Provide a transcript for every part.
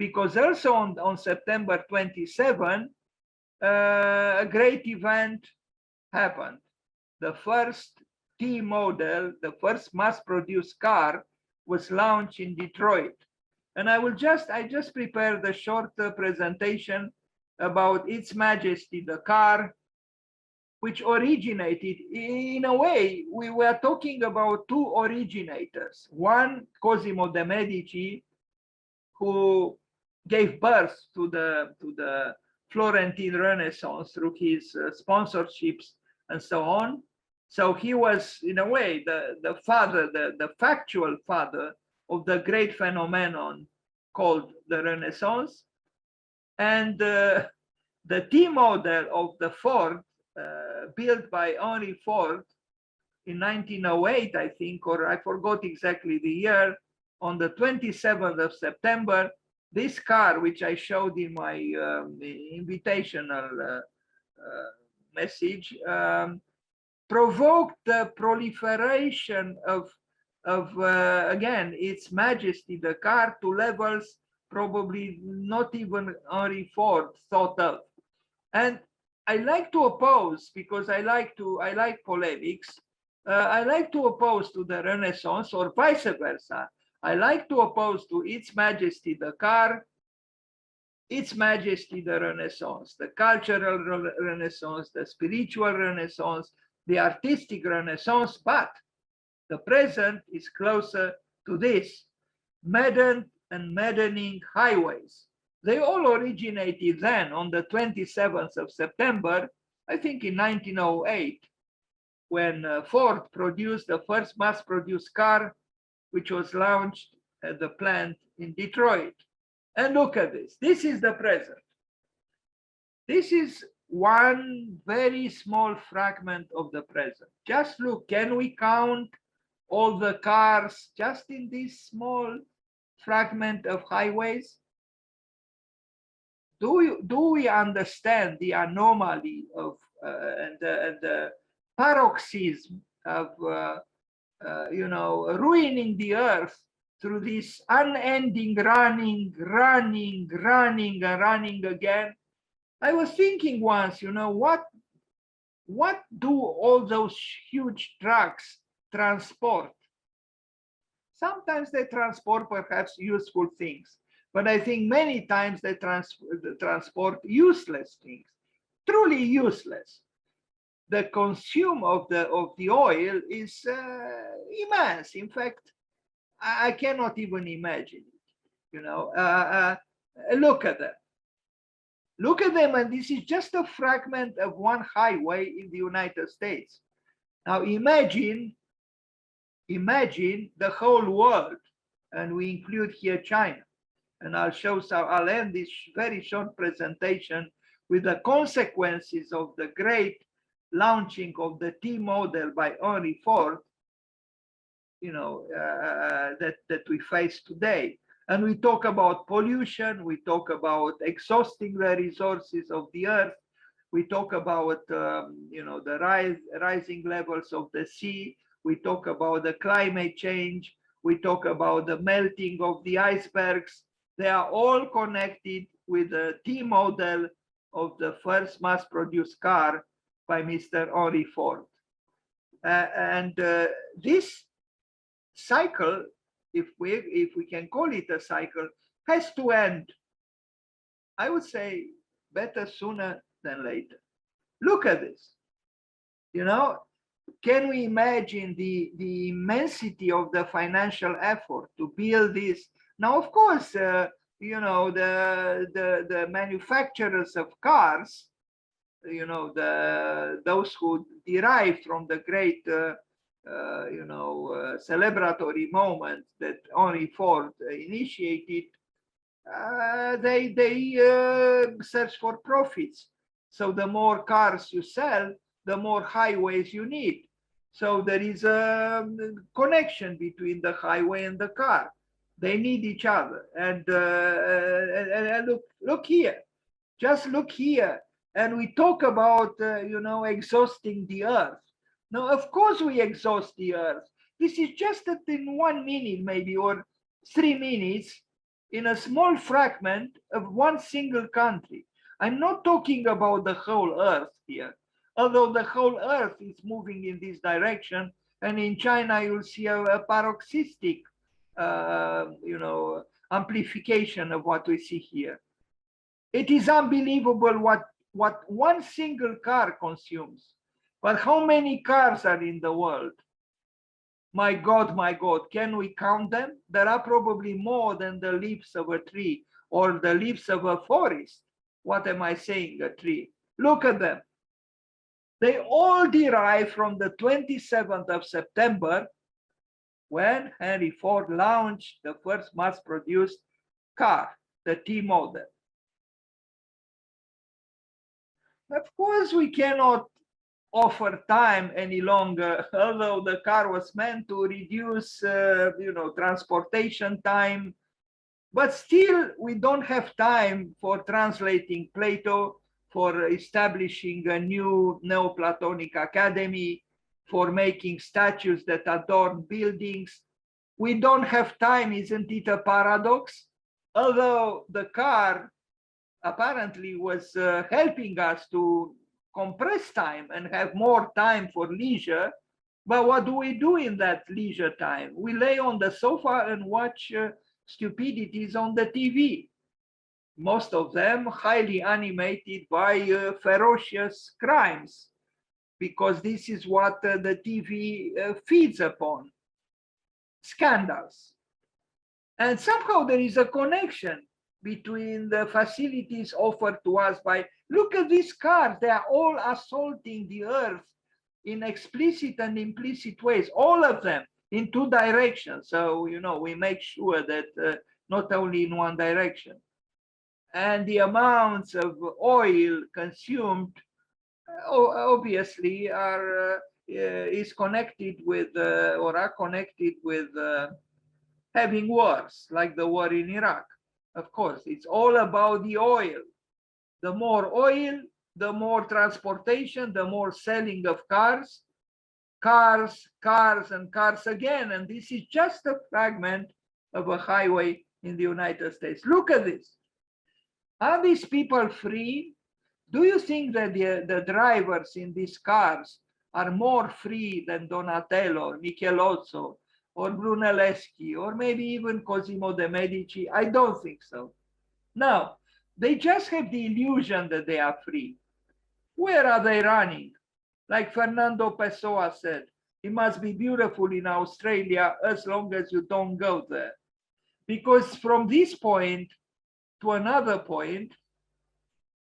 because also on September 27, a great event happened. The first T model, the first mass-produced car, was launched in Detroit. And I just prepared a short presentation about Its Majesty, the car, which originated, in a way, we were talking about two originators. One, Cosimo de' Medici, who gave birth to the Florentine Renaissance through his sponsorships and so on. So he was, in a way, the father, the factual father of the great phenomenon called the Renaissance. And the T model of the Ford, built by Henry Ford in 1908, I think, or I forgot exactly the year, on the 27th of September, this car, which I showed in my invitational message, provoked the proliferation of again, Its Majesty, the car, to levels probably not even Henry Ford thought of. And I like to oppose, because I like polemics. I like to oppose to the Renaissance, or vice versa. I like to oppose to Its Majesty the car, Its Majesty the Renaissance, the cultural Renaissance, the spiritual Renaissance, the artistic Renaissance, but the present is closer to this: maddened and maddening highways. They all originated then on the 27th of September, I think in 1908, when Ford produced the first mass-produced car, which was launched at the plant in Detroit. And look at this. This is the present. This is one very small fragment of the present. Just look, can we count all the cars just in this small fragment of highways? Do we understand the anomaly of and the paroxysm of ruining the earth through this unending running again? I was thinking once, what do all those huge trucks transport? Sometimes they transport perhaps useful things, but I think many times they transport useless things, truly useless. The consume of the oil is immense. In fact, I cannot even imagine it. Look at them. Look at them, and this is just a fragment of one highway in the United States. Now imagine the whole world, and we include here China. And I'll end this very short presentation with the consequences of the great launching of the T model by Henry Ford, that we face today. And we talk about pollution, we talk about exhausting the resources of the earth, we talk about the rising levels of the sea, we talk about the climate change, we talk about the melting of the icebergs. They are all connected with the T model of the first mass-produced car by Mr. Henry Ford. This cycle, if we can call it a cycle, has to end. I would say better sooner than later. Look at this. Can we imagine the immensity of the financial effort to build this? Now, of course, the manufacturers of cars, those who derived from the great celebratory moment that Henry Ford initiated, they search for profits. So the more cars you sell, the more highways you need. So there is a connection between the highway and the car. They need each other. And look here, just look here. And we talk about, exhausting the earth. Now, of course we exhaust the earth. This is just that in 1 minute maybe, or 3 minutes, in a small fragment of one single country. I'm not talking about the whole earth here, although the whole earth is moving in this direction. And in China, you'll see a paroxystic, amplification of what we see here. It is unbelievable what one single car consumes. But how many cars are in the world? My God, can we count them? There are probably more than the leaves of a tree or the leaves of a forest. What am I saying, a tree? Look at them. They all derive from the 27th of September, when Henry Ford launched the first mass-produced car, the T model. Of course, we cannot offer time any longer, although the car was meant to reduce, transportation time. But still, we don't have time for translating Plato, for establishing a new Neoplatonic academy, for making statues that adorn buildings. We don't have time, isn't it a paradox? Although the car apparently was helping us to compress time and have more time for leisure. But what do we do in that leisure time? We lay on the sofa and watch stupidities on the TV. Most of them highly animated by ferocious crimes, because this is what the TV feeds upon, scandals. And somehow there is a connection between the facilities offered to us by, look at these cars, they are all assaulting the earth in explicit and implicit ways, all of them in two directions. So, we make sure that not only in one direction. And the amounts of oil consumed obviously is connected with or are connected with having wars, like the war in Iraq. Of course, it's all about the oil. The more oil, the more transportation, the more selling of cars, and cars again. And this is just a fragment of a highway in the United States. Look at this. Are these people free? Do you think that the drivers in these cars are more free than Donatello, Michelozzo, or Brunelleschi, or maybe even Cosimo de' Medici? I don't think so. No, they just have the illusion that they are free. Where are they running? Like Fernando Pessoa said, it must be beautiful in Australia as long as you don't go there. Because from this point to another point,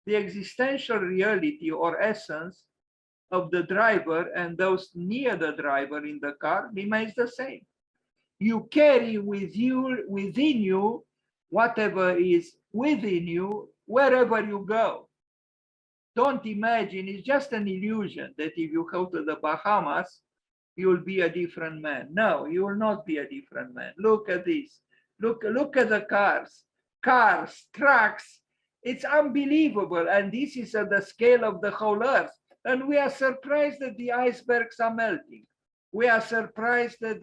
the existential reality or essence of the driver and those near the driver in the car remains the same. You carry within you whatever is within you wherever you go. Don't imagine, it's just an illusion that if you go to the Bahamas, you'll be a different man. No, you will not be a different man. Look at this. Look at the cars, trucks. It's unbelievable. And this is at the scale of the whole earth. And we are surprised that the icebergs are melting. We are surprised that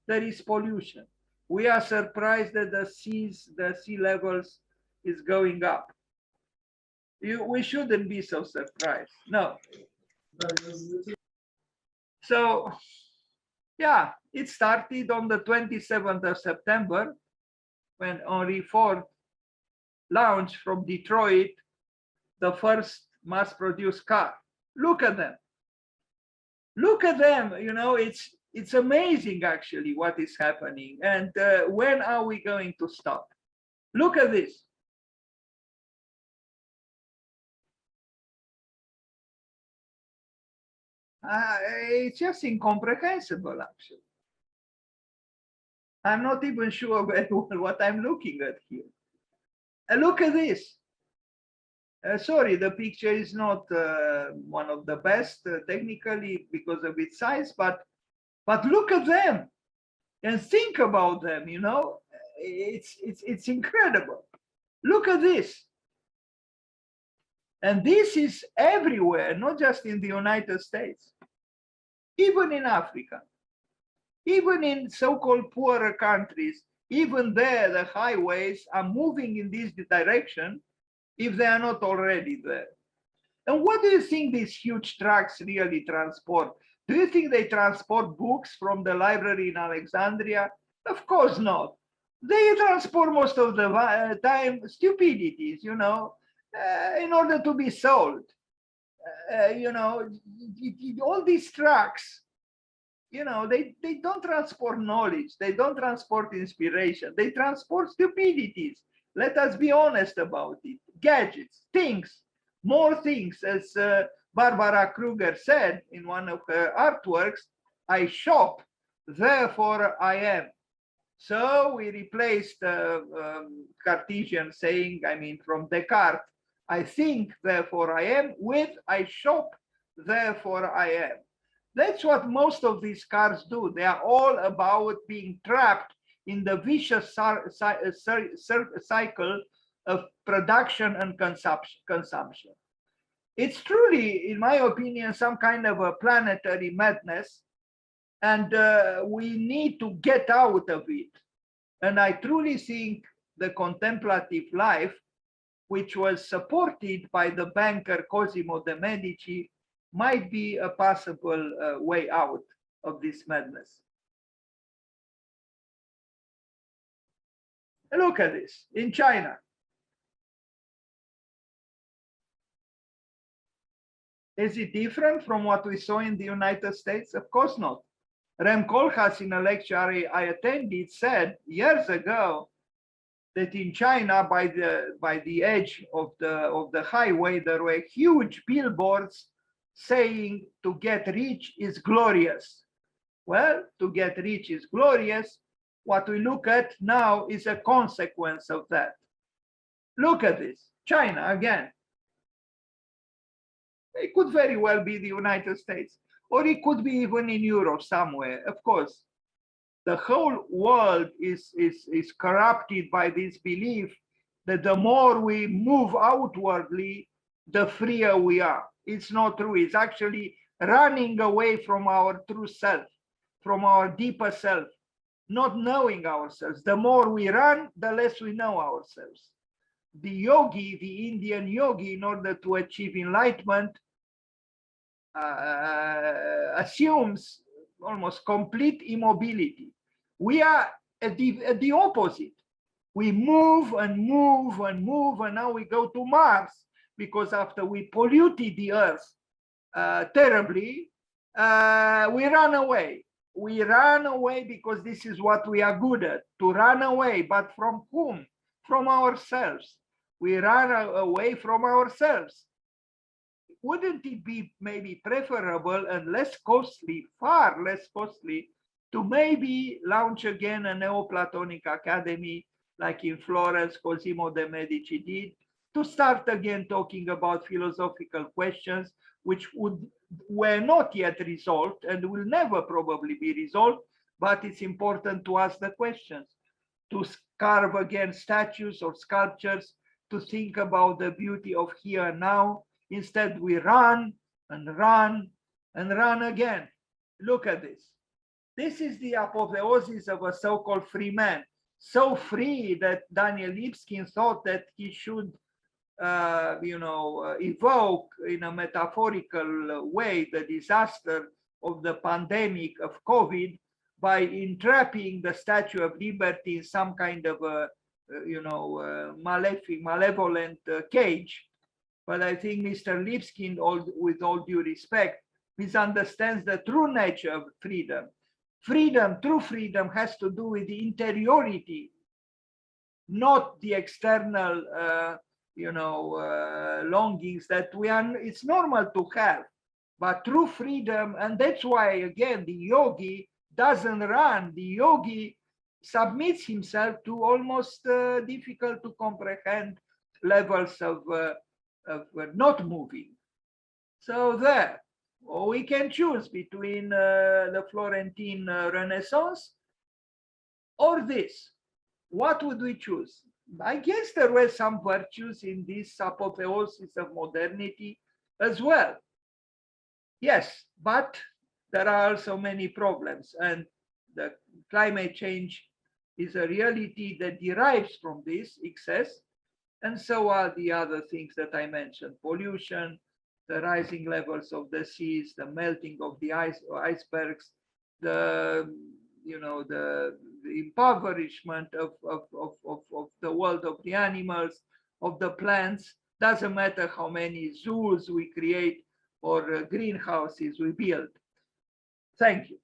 there is pollution. We are surprised that the sea levels is going up. We shouldn't be so surprised. No. So, yeah, it started on the 27th of September when Henry Ford launched from Detroit the first mass-produced car. Look at them. Look at them. It's amazing actually what is happening. And when are we going to stop? Look at this. It's just incomprehensible, actually. I'm not even sure what I'm looking at here. Look at this. Sorry, the picture is not one of the best technically because of its size, but look at them and think about them. It's incredible. Look at this. And this is everywhere, not just in the United States, even in Africa, even in so-called poorer countries even there, the highways are moving in this direction if they are not already there. And what do you think these huge trucks really transport? Do you think they transport books from the library in Alexandria? Of course not. They transport most of the time stupidities, in order to be sold. All these trucks, they don't transport knowledge. They don't transport inspiration. They transport stupidities. Let us be honest about it. Gadgets, things, more things. As Barbara Kruger said in one of her artworks, I shop, therefore I am. So we replaced Cartesian saying, from Descartes, I think, therefore I am, with I shop, therefore I am. That's what most of these cars do. They are all about being trapped in the vicious cycle of production and consumption. It's truly, in my opinion, some kind of a planetary madness, and we need to get out of it. And I truly think the contemplative life, which was supported by the banker Cosimo de' Medici, might be a possible way out of this madness. Look at this in China. Is it different from what we saw in the United States? Of course not. Rem Koolhaas, in a lecture I attended, said years ago that in China, by the edge of the highway, there were huge billboards saying to get rich is glorious. Well, to get rich is glorious. What we look at now is a consequence of that. Look at this, China again. It could very well be the United States, or it could be even in Europe somewhere. Of course, the whole world is corrupted by this belief that the more we move outwardly, the freer we are. It's not true. It's actually running away from our true self, from our deeper self, not knowing ourselves. The more we run, the less we know ourselves. The yogi, the Indian yogi, in order to achieve enlightenment, assumes almost complete immobility. We are at the opposite. We move and move and move, and now we go to Mars, because after we polluted the Earth terribly, we run away. We run away because this is what we are good at, to run away. But from whom? From ourselves. We run away from ourselves. Wouldn't it be maybe preferable and less costly, far less costly, to maybe launch again a Neoplatonic academy like in Florence, Cosimo de' Medici did, to start again talking about philosophical questions which were not yet resolved and will never probably be resolved, but it's important to ask the questions, to carve again statues or sculptures, to think about the beauty of here and now. Instead, we run and run and run again. Look at this. This is the apotheosis of a so-called free man. So free that Daniel Lipskin thought that he should, evoke in a metaphorical way the disaster of the pandemic of COVID by entrapping the Statue of Liberty in some kind of a, malevolent cage. But I think Mr. Lipskin, with all due respect, misunderstands the true nature of freedom. Freedom, true freedom, has to do with the interiority, not the external, longings that it's normal to have. But true freedom, and that's why, again, the yogi doesn't run. The yogi submits himself to almost difficult to comprehend levels of not moving. So there, or we can choose between the Florentine Renaissance or this. What would we choose? I guess there were some virtues in this apotheosis of modernity as well. Yes, but there are also many problems, and the climate change is a reality that derives from this excess. And so are the other things that I mentioned: pollution, the rising levels of the seas, the melting of the icebergs, the the impoverishment of the world of the animals, of the plants. Doesn't matter how many zoos we create or greenhouses we build. Thank you.